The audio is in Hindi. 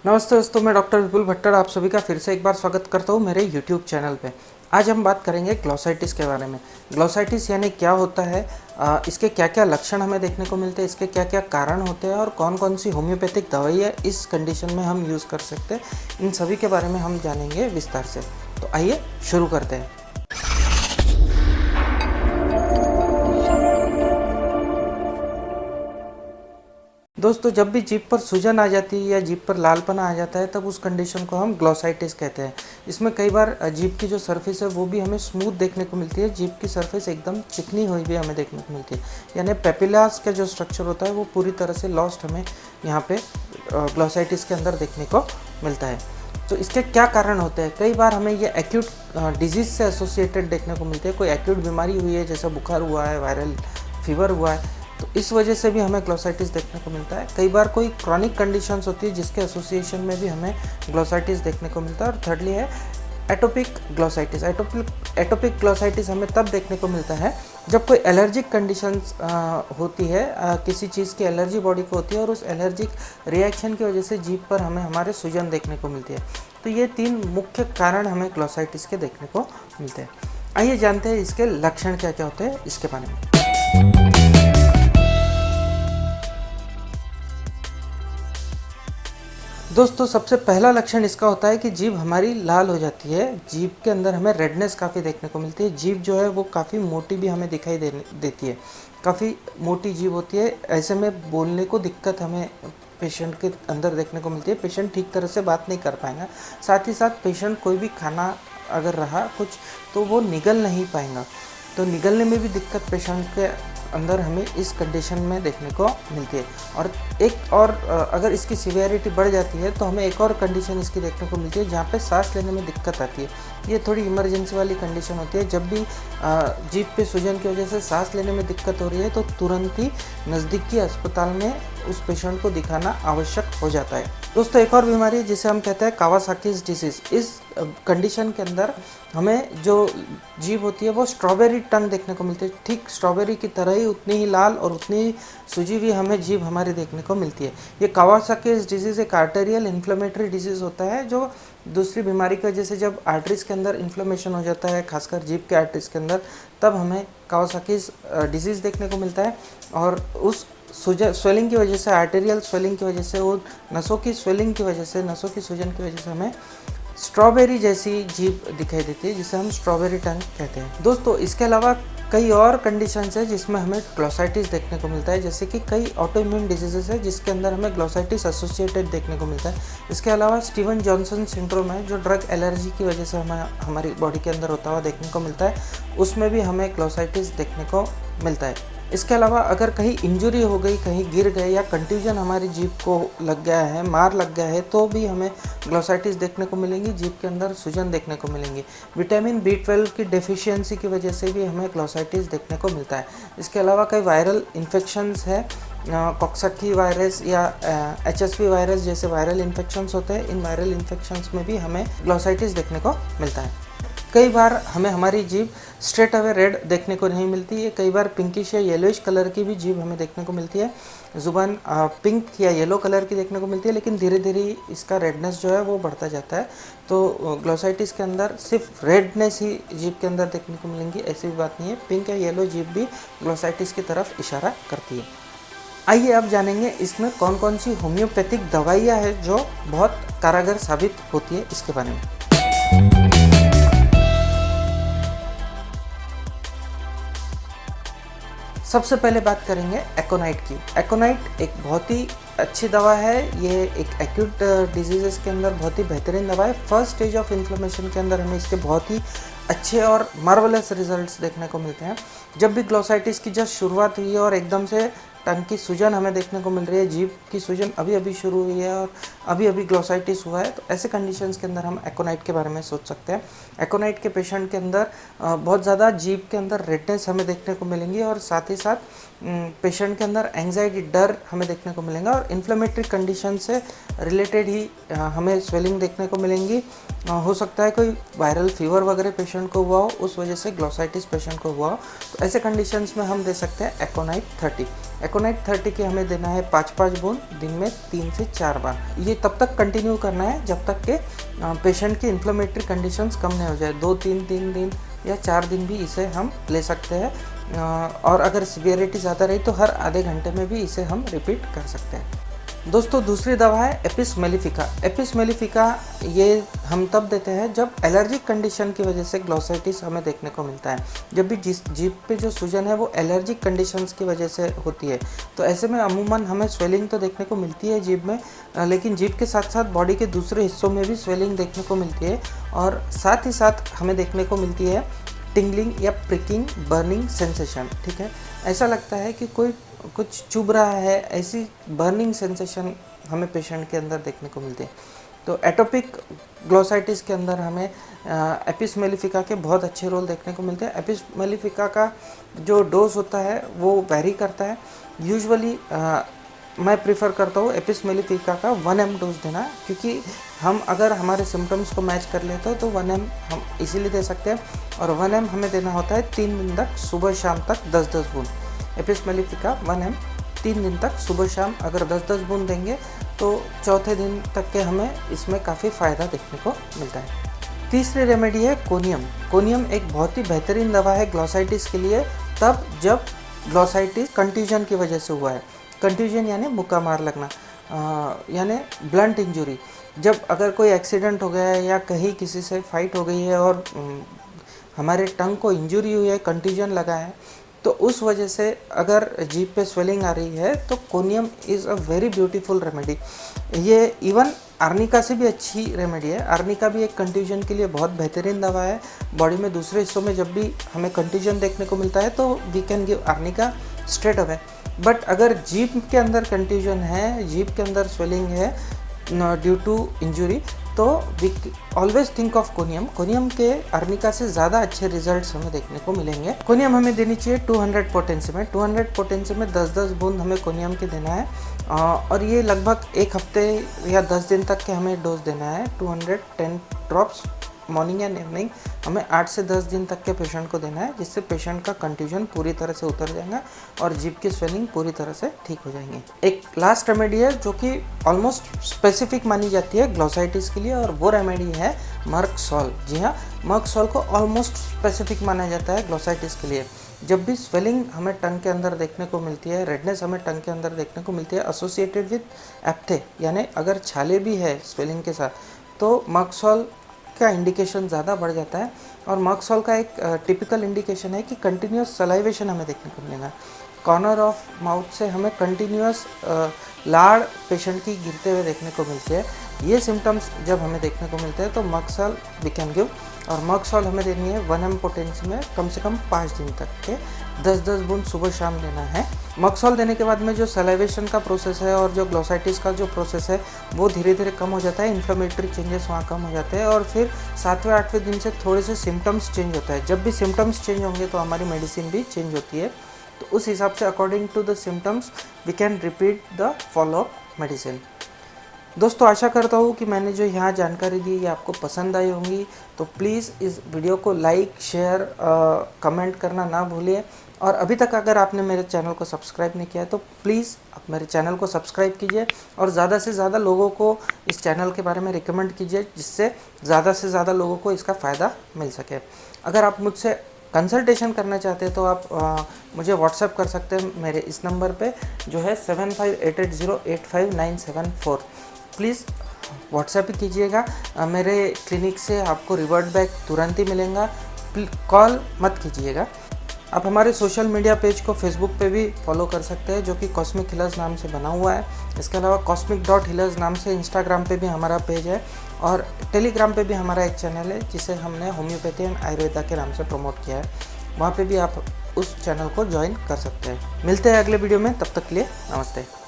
नमस्ते दोस्तों, मैं डॉक्टर विपुल भट्टर आप सभी का फिर से एक बार स्वागत करता हूँ मेरे यूट्यूब चैनल पे। आज हम बात करेंगे ग्लोसाइटिस के बारे में। ग्लोसाइटिस यानी क्या होता है, इसके क्या क्या लक्षण हमें देखने को मिलते हैं, इसके क्या क्या कारण होते हैं और कौन कौन सी होम्योपैथिक दवाइयाँ इस कंडीशन में हम यूज़ कर सकते हैं, इन सभी के बारे में हम जानेंगे विस्तार से। तो आइए शुरू करते हैं। दोस्तों, जब भी जीभ पर सूजन आ जाती है या जीभ पर लालपना आ जाता है तब उस कंडीशन को हम ग्लोसाइटिस कहते हैं। इसमें कई बार जीभ की जो सरफेस है वो भी हमें स्मूथ देखने को मिलती है, जीभ की सरफेस एकदम चिकनी हुई भी हमें देखने को मिलती है, यानी पेपिलास का जो स्ट्रक्चर होता है वो पूरी तरह से लॉस्ट हमें यहाँ पे ग्लोसाइटिस के अंदर देखने को मिलता है। तो इसके क्या कारण होते हैं? कई बार हमें ये एक्यूट डिजीज़ से एसोसिएटेड देखने को मिलते हैं। कोई एक्यूट बीमारी हुई है, जैसे बुखार हुआ है, वायरल फीवर हुआ है, तो इस वजह से भी हमें ग्लोसाइटिस देखने को मिलता है। कई बार कोई क्रॉनिक कंडीशंस होती है जिसके एसोसिएशन में भी हमें ग्लोसाइटिस देखने को मिलता है। और थर्डली है एटोपिक ग्लोसाइटिस। एटोपिक ग्लोसाइटिस हमें तब देखने को मिलता है जब कोई एलर्जिक कंडीशंस होती है, किसी चीज़ की एलर्जी बॉडी को होती है और उस एलर्जिक रिएक्शन की वजह से जीभ पर हमें हमारे सूजन देखने को मिलती है। तो ये 3 मुख्य कारण हमें ग्लोसाइटिस के देखने को मिलते हैं। आइए जानते हैं इसके लक्षण क्या क्या होते हैं इसके बारे में। दोस्तों, सबसे पहला लक्षण इसका होता है कि जीभ हमारी लाल हो जाती है। जीभ के अंदर हमें रेडनेस काफ़ी देखने को मिलती है। जीभ जो है वो काफ़ी मोटी भी हमें दिखाई देती है, काफ़ी मोटी जीभ होती है। ऐसे में बोलने को दिक्कत हमें पेशेंट के अंदर देखने को मिलती है। पेशेंट ठीक तरह से बात नहीं कर पाएगा। साथ ही साथ पेशेंट कोई भी खाना अगर रहा कुछ तो वो निगल नहीं पाएगा, तो निगलने में भी दिक्कत पेशेंट के अंदर हमें इस कंडीशन में देखने को मिलती है। और एक और अगर इसकी सीवियरिटी बढ़ जाती है तो हमें एक और कंडीशन इसकी देखने को मिलती है जहाँ पे सांस लेने में दिक्कत आती है। ये थोड़ी इमरजेंसी वाली कंडीशन होती है। जब भी जीभ पे सूजन की वजह से सांस लेने में दिक्कत हो रही है तो तुरंत ही नज़दीकी अस्पताल में उस पेशेंट को दिखाना आवश्यक हो जाता है। दोस्तों, एक और बीमारी है जिसे हम कहते हैं कावासाकीज़ डिसीज़। इस कंडीशन के अंदर हमें जो जीभ होती है वो स्ट्रॉबेरी टंग देखने को मिलती है। ठीक स्ट्रॉबेरी की तरह ही उतनी ही लाल और उतनी ही सूजी हुई हमें जीभ हमारी देखने को मिलती है। ये कावासाकीज़ डिजीज़ एक आर्टेरियल इन्फ्लेमेटरी डिजीज़ होता है जो दूसरी बीमारी की वजह से जब आर्टरीज़ के अंदर इन्फ्लेमेशन हो जाता है, खासकर जीभ के आर्टरीज़ के अंदर, तब हमें कावासाकीज़ डिजीज़ देखने को मिलता है। और उस स्वेलिंग की वजह से, आर्टेरियल स्वेलिंग की वजह से, वो नसों की स्वेलिंग की वजह से, नसों की सूजन की वजह से हमें स्ट्रॉबेरी जैसी जीभ दिखाई देती है जिसे हम स्ट्रॉबेरी टंग कहते हैं। दोस्तों, इसके अलावा कई और कंडीशंस है जिसमें हमें ग्लोसाइटिस देखने को मिलता है, जैसे कि कई ऑटोइम्यून डिजीजेस है जिसके अंदर हमें ग्लोसाइटिस एसोसिएटेड देखने को मिलता है। इसके अलावा स्टीवन जॉनसन सिंड्रोम है जो ड्रग एलर्जी की वजह से हमें हमारी बॉडी के अंदर होता हुआ देखने को मिलता है, उसमें भी हमें ग्लोसाइटिस देखने को मिलता है। इसके अलावा अगर कहीं इंजरी हो गई, कहीं गिर गए या कंट्यूजन हमारी जीभ को लग गया है, मार लग गया है, तो भी हमें ग्लोसाइटिस देखने को मिलेंगी, जीभ के अंदर सूजन देखने को मिलेंगी। विटामिन B12 की डेफिशिएंसी की वजह से भी हमें ग्लोसाइटिस देखने को मिलता है। इसके अलावा कई वायरल इन्फेक्शंस है, कॉक्सकी वायरस या HSV वायरस जैसे वायरल इन्फेक्शंस होते हैं, इन वायरल इन्फेक्शंस में भी हमें ग्लोसाइटिस देखने को मिलता है। कई बार हमें हमारी जीभ स्ट्रेट अवे रेड देखने को नहीं मिलती है, कई बार पिंकिश या येलोइश कलर की भी जीभ हमें देखने को मिलती है। ज़ुबान पिंक या येलो कलर की देखने को मिलती है, लेकिन धीरे धीरे इसका रेडनेस जो है वो बढ़ता जाता है। तो ग्लोसाइटिस के अंदर सिर्फ रेडनेस ही जीभ के अंदर देखने को मिलेंगी ऐसी भी बात नहीं है। पिंक या येलो जीभ भी ग्लोसाइटिस की तरफ इशारा करती है। आइए अब जानेंगे इसमें कौन कौन सी होम्योपैथिक दवाइयाँ हैं जो बहुत कारगर साबित होती है इसके बारे में। सबसे पहले बात करेंगे एकोनाइट की। एकोनाइट एक बहुत ही अच्छी दवा है। ये एक एक्यूट डिजीज़ के अंदर बहुत ही बेहतरीन दवा है। फर्स्ट स्टेज ऑफ इन्फ्लेमेशन के अंदर हमें इसके बहुत ही अच्छे और मार्वलस रिजल्ट्स देखने को मिलते हैं। जब भी ग्लोसाइटिस की जस्ट शुरुआत हुई है और एकदम से टंग की सूजन हमें देखने को मिल रही है, जीभ की सूजन अभी अभी शुरू हुई है और अभी अभी ग्लोसाइटिस हुआ है, तो ऐसे कंडीशंस के अंदर हम एकोनाइट के बारे में सोच सकते हैं। एकोनाइट के पेशेंट के अंदर बहुत ज़्यादा जीभ के अंदर रेडनेस हमें देखने को मिलेंगी और साथ ही साथ पेशेंट के अंदर एंग्जाइटी, डर हमें देखने को मिलेगा और इन्फ्लेमेटरी कंडीशन से रिलेटेड ही हमें स्वेलिंग देखने को मिलेंगी। हो सकता है कोई वायरल फीवर वगैरह पेशेंट को हुआ हो, उस वजह से ग्लोसाइटिस पेशेंट को हुआ हो, तो ऐसे कंडीशंस में हम दे सकते हैं एकोनाइट 30। एकोनाइट 30 के हमें देना है 5-5 बूंद दिन में 3 से 4 बार। ये तब तक कंटिन्यू करना है जब तक कि पेशेंट की इन्फ्लेमेटरी कंडीशंस कम नहीं हो जाए। 2-3 दिन या 4 दिन भी इसे हम ले सकते हैं, और अगर सीवियरिटी ज़्यादा रही तो हर आधे घंटे में भी इसे हम रिपीट कर सकते हैं। दोस्तों दूसरी दवा है एपिस मेलिफिका। एपिस मेलिफिका ये हम तब देते हैं जब एलर्जिक कंडीशन की वजह से ग्लोसाइटिस हमें देखने को मिलता है। जब भी जिस जीभ पे जो सूजन है वो एलर्जिक कंडीशंस की वजह से होती है, तो ऐसे में अमूमन हमें स्वेलिंग तो देखने को मिलती है जीभ में, लेकिन जीभ के साथ साथ बॉडी के दूसरे हिस्सों में भी स्वेलिंग देखने को मिलती है, और साथ ही साथ हमें देखने को मिलती है टिंगलिंग या प्रिकिंग बर्निंग सेंसेशन। ठीक है, ऐसा लगता है कि कोई कुछ चुभ रहा है, ऐसी बर्निंग सेंसेशन हमें पेशेंट के अंदर देखने को मिलती है। तो एटोपिक ग्लोसाइटिस के अंदर हमें एपिस मेलिफिका के बहुत अच्छे रोल देखने को मिलते हैं। एपिस मेलिफिका का जो डोज होता है वो वेरी करता है। यूजुअली मैं प्रीफर करता हूँ एपिस मेलिफिका का 1 mg डोज देना, क्योंकि हम अगर हमारे सिम्टम्स को मैच कर लेते हो तो 1 mg हम इजीली दे सकते हैं, और 1 mg हमें देना होता है 3 दिन तक, सुबह शाम तक 10-10 बूंद। एपिस मेलिफिका 1 mg 3 दिन तक सुबह शाम अगर 10-10 बूंद देंगे तो चौथे दिन तक के हमें इसमें काफ़ी फ़ायदा देखने को मिलता है। तीसरी रेमेडी है कोनियम। कोनियम एक बहुत ही बेहतरीन दवा है ग्लोसाइटिस के लिए, तब जब ग्लोसाइटिस कंट्यूजन की वजह से हुआ है। कंट्यूजन यानी मुक्का मार लगना, यानी ब्लंट इंजरी। जब अगर कोई एक्सीडेंट हो गया है या कहीं किसी से फाइट हो गई है और हमारे टंग को इंजरी हुई है, कंट्यूजन लगा है, तो उस वजह से अगर जीभ पे स्वेलिंग आ रही है तो conium is a very beautiful remedy. ये इवन आर्निका से भी अच्छी रेमेडी है। आर्निका भी एक कंट्यूजन के लिए बहुत बेहतरीन दवा है। बॉडी में दूसरे हिस्सों में जब भी हमें कंट्यूजन देखने को मिलता है तो we can give arnica straight away. But अगर जीभ के अंदर कंट्यूजन है, जीभ के अंदर स्वेलिंग है ड्यू टू इंजुरी, तो we always think of conium. Conium के आर्निका से ज़्यादा अच्छे रिजल्ट्स हमें देखने को मिलेंगे। कोनियम हमें देनी चाहिए 200 पोटेंसी में। 200 पोटेंसी में 10-10 बूंद हमें कोनियम के देना है, और ये लगभग 1 हफ्ते या 10 दिन तक के हमें डोज देना है। 210 ड्रॉप्स मॉर्निंग एंड इवनिंग हमें 8 से 10 दिन तक के पेशेंट को देना है, जिससे पेशेंट का कंट्यूजन पूरी तरह से उतर जाएगा और जीभ की स्वेलिंग पूरी तरह से ठीक हो जाएंगे। एक लास्ट रेमेडी है जो कि ऑलमोस्ट स्पेसिफिक मानी जाती है ग्लोसाइटिस के लिए, और वो रेमेडी है मर्क सॉल। जी हाँ, मर्क सॉल को ऑलमोस्ट स्पेसिफिक माना जाता है ग्लोसाइटिस के लिए। जब भी स्वेलिंग हमें टंग के अंदर देखने को मिलती है, रेडनेस हमें टंग के अंदर देखने को मिलती है एसोसिएटेड विद एप्थे, यानी अगर छाले भी है स्वेलिंग के साथ, तो मर्क सॉल का इंडिकेशन ज़्यादा बढ़ जाता है। और मर्क सॉल का एक टिपिकल इंडिकेशन है कि कंटिन्यूस सलाइवेशन हमें देखने को मिलेगा। कॉर्नर ऑफ माउथ से हमें कंटिन्यूस लाड़ पेशेंट की गिरते हुए देखने को मिलती है। ये सिम्टम्स जब हमें देखने को मिलते हैं तो Merc Sol we can give, और मर्क सॉल हमें देनी है 1 mg पोटेंसी में कम से कम 5 दिन तक के 10-10 बूंद सुबह शाम लेना है। मर्क सॉल देने के बाद में जो सलाइवेशन का प्रोसेस है और जो ग्लोसाइटिस का जो प्रोसेस है वो धीरे धीरे कम हो जाता है, इन्फ्लेमेटरी चेंजेस वहाँ कम हो जाते हैं, और फिर 7वें-8वें दिन से थोड़े से सिम्टम्स चेंज होता है। जब भी सिम्टम्स चेंज होंगे तो हमारी मेडिसिन भी चेंज होती है, तो उस हिसाब से according to the symptoms we can repeat the follow up medicine. दोस्तों आशा करता हूँ कि मैंने जो यहाँ जानकारी दी ये आपको पसंद आई होंगी, तो प्लीज़ इस वीडियो को लाइक, शेयर, कमेंट करना ना भूलिए। और अभी तक अगर आपने मेरे चैनल को सब्सक्राइब नहीं किया है तो प्लीज़ आप मेरे चैनल को सब्सक्राइब कीजिए, और ज़्यादा से ज़्यादा लोगों को इस चैनल के बारे में रिकमेंड कीजिए, जिससे ज़्यादा से ज़्यादा लोगों को इसका फ़ायदा मिल सके। अगर आप मुझसे कंसल्टेशन करना चाहते हैं तो आप मुझे व्हाट्सएप कर सकते हैं मेरे इस नंबर पे जो है 7588085974। प्लीज़ व्हाट्सएप ही कीजिएगा। मेरे क्लिनिक से आपको रिवर्ट बैक तुरंत ही मिलेगा, कॉल मत कीजिएगा। आप हमारे सोशल मीडिया पेज को फेसबुक पे भी फॉलो कर सकते हैं, जो कि कॉस्मिक हीलर्स नाम से बना हुआ है। इसके अलावा cosmic.healers नाम से इंस्टाग्राम पे भी हमारा पेज है, और टेलीग्राम पे भी हमारा एक चैनल है जिसे हमने होम्योपैथी एंड आयुर्वेदा के नाम से प्रमोट किया है। वहाँ पे भी आप उस चैनल को ज्वाइन कर सकते हैं। मिलते हैं अगले वीडियो में, तब तक के लिए नमस्ते।